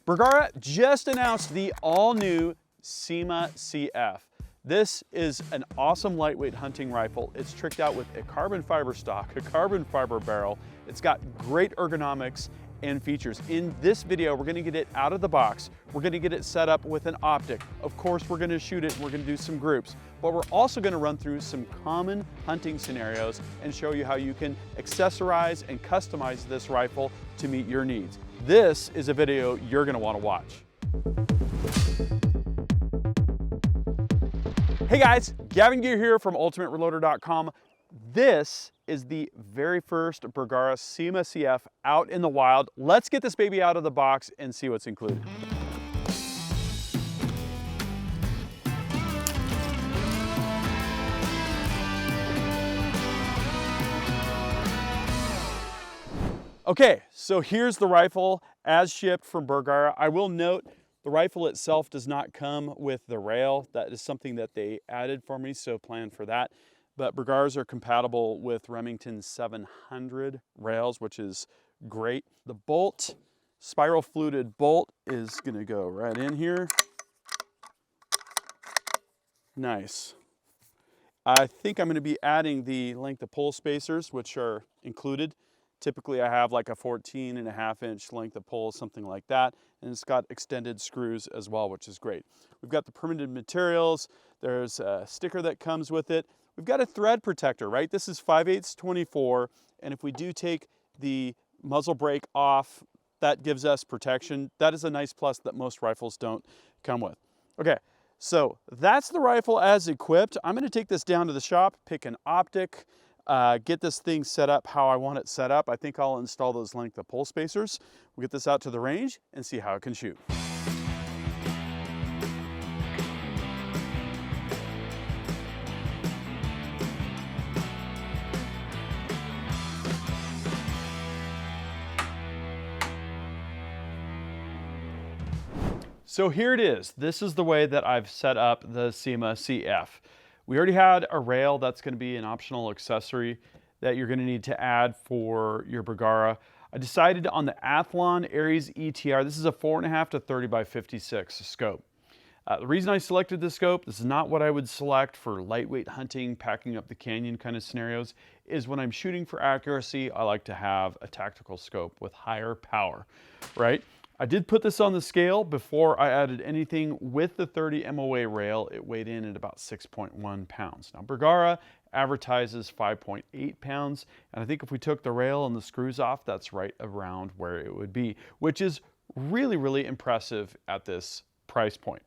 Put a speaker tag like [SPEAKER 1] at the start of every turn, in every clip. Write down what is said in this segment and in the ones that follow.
[SPEAKER 1] Bergara just announced the all-new CIMA CF. This is an awesome lightweight hunting rifle. It's tricked out with a carbon fiber stock, a carbon fiber barrel. It's got great ergonomics and features. In this video, we're gonna get it out of the box. We're gonna get it set up with an optic. Of course, we're gonna shoot it, we're gonna do some groups, but we're also gonna run through some common hunting scenarios and show you how you can accessorize and customize this rifle to meet your needs. This is a video you're gonna wanna watch. Hey guys, Gavin Gear here from UltimateReloader.com. This is the very first Bergara CIMA CF out in the wild. Let's get this baby out of the box and see what's included. Okay, so here's the rifle as shipped from Bergara. I will note the rifle itself does not come with the rail. That is something that they added for me, so plan for that. But Bergaras are compatible with Remington 700 rails, which is great. The bolt, spiral fluted bolt, is gonna go right in here. Nice. I think I'm gonna be adding the length of pull spacers, which are included. Typically I have like a 14.5-inch length of pull, something like that. And it's got extended screws as well, which is great. We've got the permanent materials. There's a sticker that comes with it. We've got a thread protector, right? This is 5/8 24. And if we do take the muzzle brake off, that gives us protection. That is a nice plus that most rifles don't come with. Okay, so that's the rifle as equipped. I'm gonna take this down to the shop, pick an optic, get this thing set up how I want it set up. I think I'll install those length of pull spacers. We'll get this out to the range and see how it can shoot. So here it is. This is the way that I've set up the CIMA CF. We already had a rail. That's going to be an optional accessory that you're going to need to add for your Bergara. I decided on the Athlon Aries ETR. This is a 4.5 to 30 by 56 scope. The reason I selected this scope, this is not what I would select for lightweight hunting, packing up the canyon kind of scenarios, is when I'm shooting for accuracy, I like to have a tactical scope with higher power, right? I did put this on the scale before I added anything with the 30 MOA rail. It weighed in at about 6.1 pounds. Now Bergara advertises 5.8 pounds. And I think if we took the rail and the screws off, that's right around where it would be, which is really, really impressive at this price point.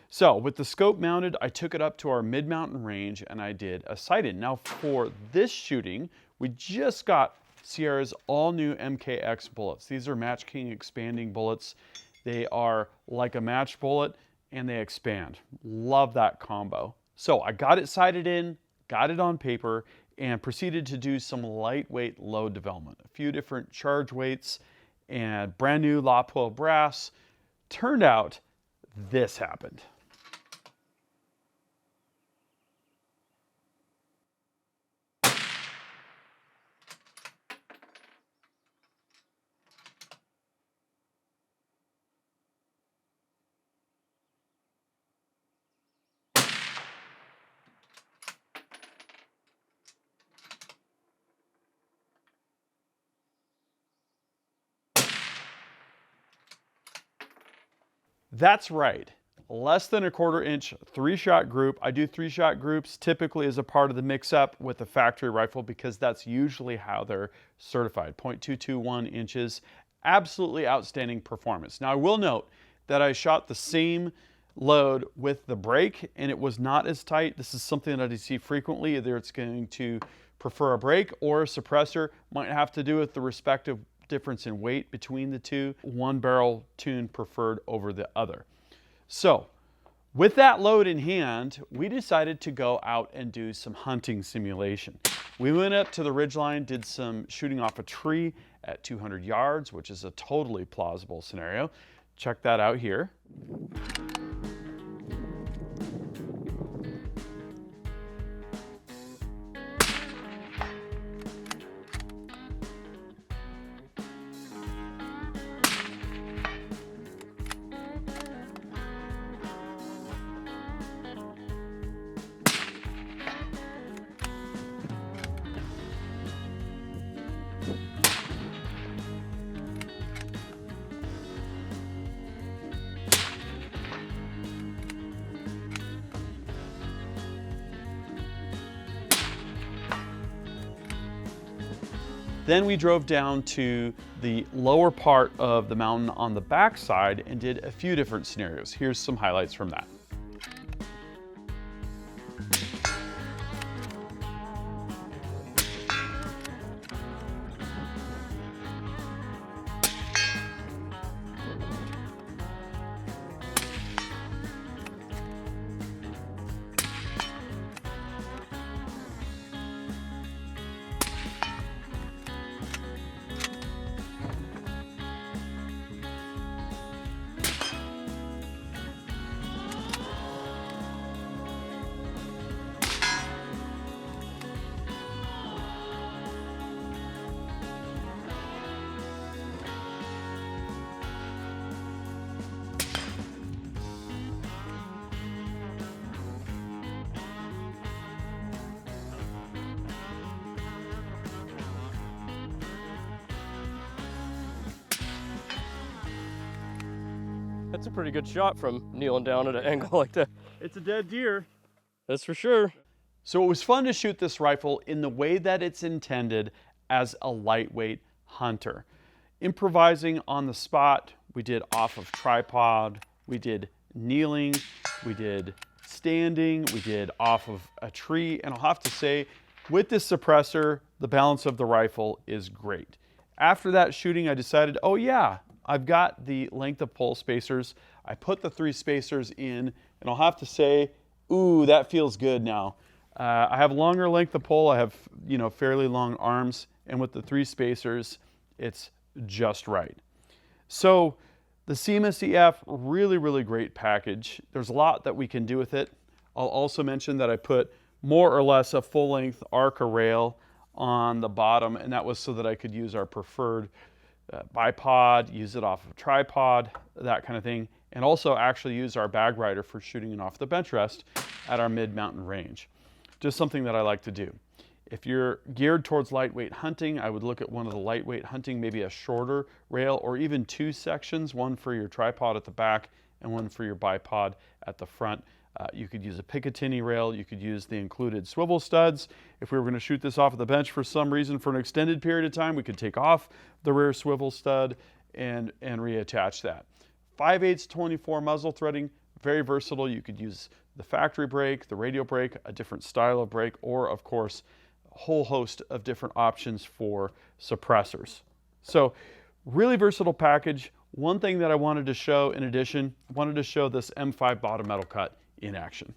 [SPEAKER 1] So with the scope mounted, I took it up to our mid-mountain range and I did a sight-in. Now for this shooting, we just got Sierra's all new MKX bullets. These are Match King expanding bullets. They are like a match bullet and they expand. Love that combo. So I got it sighted in, got it on paper, and proceeded to do some lightweight load development. A few different charge weights and brand new Lapua brass. Turned out this happened. That's right, less than a 1/4 inch 3-shot group. I do 3-shot groups typically as a part of the mix-up with the factory rifle because that's usually how they're certified. 0.221 inches, absolutely outstanding performance. Now I will note that I shot the same load with the brake and it was not as tight. This is something that I see frequently. Either it's going to prefer a brake or a suppressor. Might have to do with the respective difference in weight between the two. One barrel tune preferred over the other. So with that load in hand, we decided to go out and do some hunting simulation. We went up to the ridgeline, did some shooting off a tree at 200 yards, which is a totally plausible scenario. Check that out here. Then we drove down to the lower part of the mountain on the back side and did a few different scenarios. Here's some highlights from that.
[SPEAKER 2] That's a pretty good shot from kneeling down at an angle like that.
[SPEAKER 1] It's a dead deer.
[SPEAKER 2] That's for sure.
[SPEAKER 1] So it was fun to shoot this rifle in the way that it's intended as a lightweight hunter. Improvising on the spot, we did off of tripod, we did kneeling, we did standing, we did off of a tree, and I'll have to say, with this suppressor, the balance of the rifle is great. After that shooting, I decided, oh yeah, I've got the length of pole spacers. I put the 3 spacers in, and I'll have to say, ooh, that feels good now. I have longer length of pole. I have, fairly long arms, and with the 3 spacers, it's just right. So the CIMA CF, really, really great package. There's a lot that we can do with it. I'll also mention that I put more or less a full-length Arca rail on the bottom, and that was so that I could use our preferred bipod, use it off of a tripod, that kind of thing, and also actually use our bag rider for shooting it off the bench rest at our mid-mountain range. Just something that I like to do. If you're geared towards lightweight hunting, I would look at one of the lightweight hunting, maybe a shorter rail, or even 2 sections, one for your tripod at the back and one for your bipod at the front. You could use a Picatinny rail, you could use the included swivel studs. If we were going to shoot this off of the bench for some reason for an extended period of time, we could take off the rear swivel stud and reattach that. 5/8 24 muzzle threading, very versatile. You could use the factory brake, the radial brake, a different style of brake, or of course, a whole host of different options for suppressors. So really versatile package. One thing that I wanted to show in addition, I wanted to show this M5 bottom metal cut in action.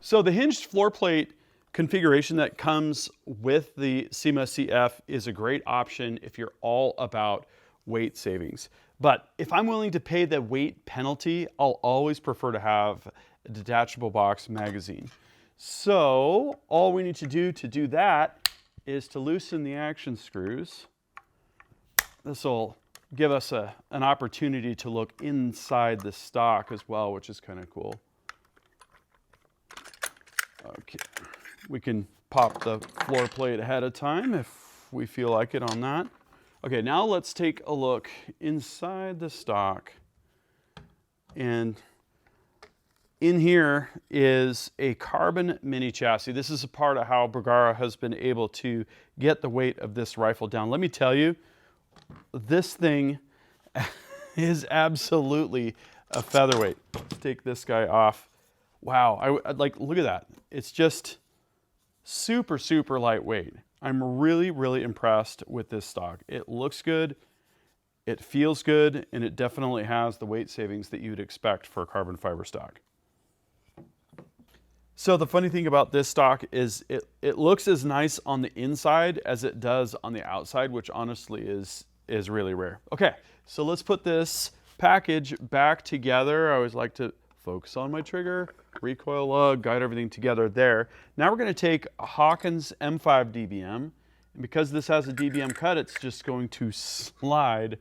[SPEAKER 1] So the hinged floor plate configuration that comes with the CIMA CF is a great option if you're all about weight savings. But if I'm willing to pay the weight penalty, I'll always prefer to have a detachable box magazine. So all we need to do that is to loosen the action screws. This will give us an opportunity to look inside the stock as well, which is kind of cool. Okay, we can pop the floor plate ahead of time if we feel like it on that. Okay, now let's take a look inside the stock. And in here is a carbon mini chassis. This is a part of how Bergara has been able to get the weight of this rifle down. Let me tell you, this thing is absolutely a featherweight. Let's take this guy off. Wow, look at that. It's just super, super lightweight. I'm really, really impressed with this stock. It looks good, it feels good, and it definitely has the weight savings that you'd expect for a carbon fiber stock. So the funny thing about this stock is it looks as nice on the inside as it does on the outside, which honestly is really rare. Okay, so let's put this package back together. I always like to focus on my trigger, recoil lug, guide everything together there. Now we're going to take a Hawkins M5 DBM, and because this has a DBM cut, it's just going to slide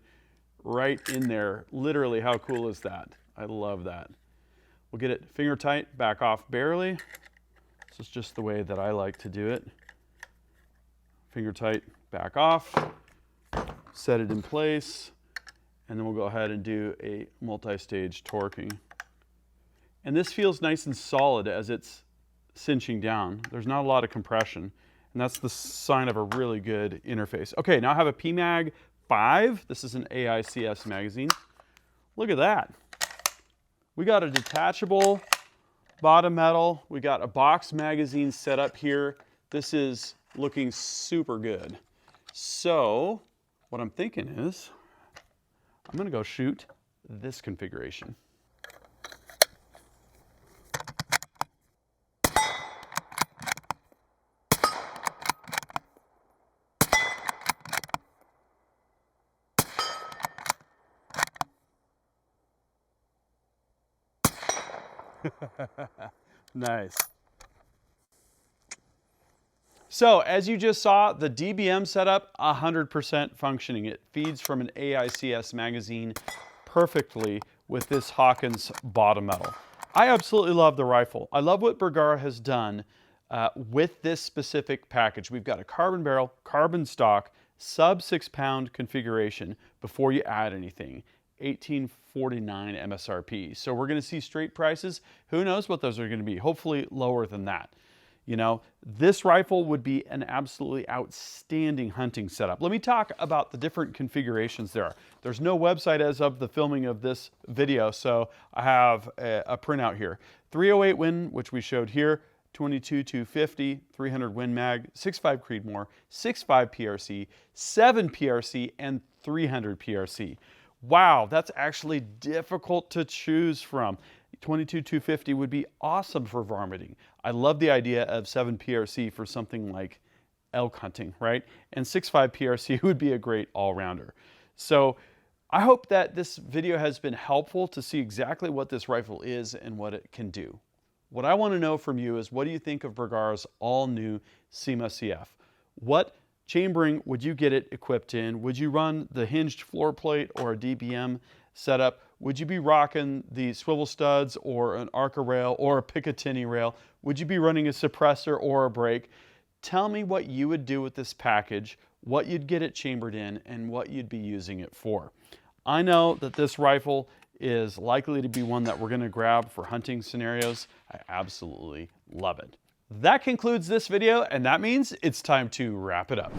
[SPEAKER 1] right in there. Literally, how cool is that? I love that. We'll get it finger tight, back off barely. This is just the way that I like to do it. Finger tight, back off, set it in place, and then we'll go ahead and do a multi-stage torquing. And this feels nice and solid as it's cinching down. There's not a lot of compression. And that's the sign of a really good interface. Okay, now I have a PMag 5. This is an AICS magazine. Look at that. We got a detachable bottom metal. We got a box magazine set up here. This is looking super good. So what I'm thinking is I'm gonna go shoot this configuration. Nice. So as you just saw, the DBM setup, 100% functioning. It feeds from an AICS magazine perfectly with this Hawkins bottom metal. I absolutely love the rifle. I love what Bergara has done with this specific package. We've got a carbon barrel, carbon stock, sub 6-pound configuration before you add anything. $1849 MSRP. So we're going to see straight prices. Who knows what those are going to be? Hopefully lower than that. You know, this rifle would be an absolutely outstanding hunting setup. Let me talk about the different configurations there are. There's no website as of the filming of this video, so I have a printout here. 308 Win, which we showed here, 22-250, 300 Win Mag, 6.5 Creedmoor, 6.5 PRC, 7 PRC, and 300 PRC. Wow, that's actually difficult to choose from. 22-250 would be awesome for varminting. I love the idea of 7 PRC for something like elk hunting, right? And 6.5 PRC would be a great all-rounder. So I hope that this video has been helpful to see exactly what this rifle is and what it can do. What I want to know from you is, what do you think of Bergara's all-new CIMA CF? What chambering would you get it equipped in? Would you run the hinged floor plate or a DBM setup? Would you be rocking the swivel studs or an Arca rail or a Picatinny rail? Would you be running a suppressor or a brake? Tell me what you would do with this package, what you'd get it chambered in, and what you'd be using it for. I know that this rifle is likely to be one that we're going to grab for hunting scenarios. I absolutely love it. That concludes this video, and that means it's time to wrap it up.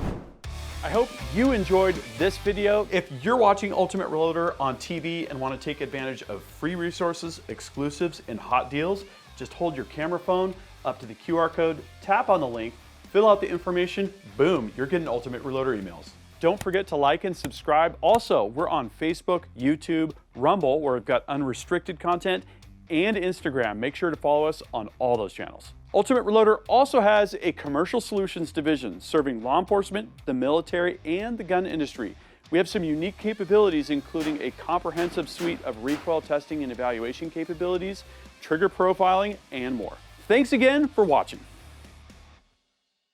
[SPEAKER 1] I hope you enjoyed this video. If you're watching Ultimate Reloader on TV and want to take advantage of free resources, exclusives, and hot deals, just hold your camera phone up to the QR code, tap on the link, fill out the information, boom, you're getting Ultimate Reloader emails. Don't forget to like and subscribe. Also, we're on Facebook, YouTube, Rumble, where we've got unrestricted content, and Instagram. Make sure to follow us on all those channels. Ultimate Reloader also has a commercial solutions division serving law enforcement, the military, and the gun industry. We have some unique capabilities, including a comprehensive suite of recoil testing and evaluation capabilities, trigger profiling, and more. Thanks again for watching.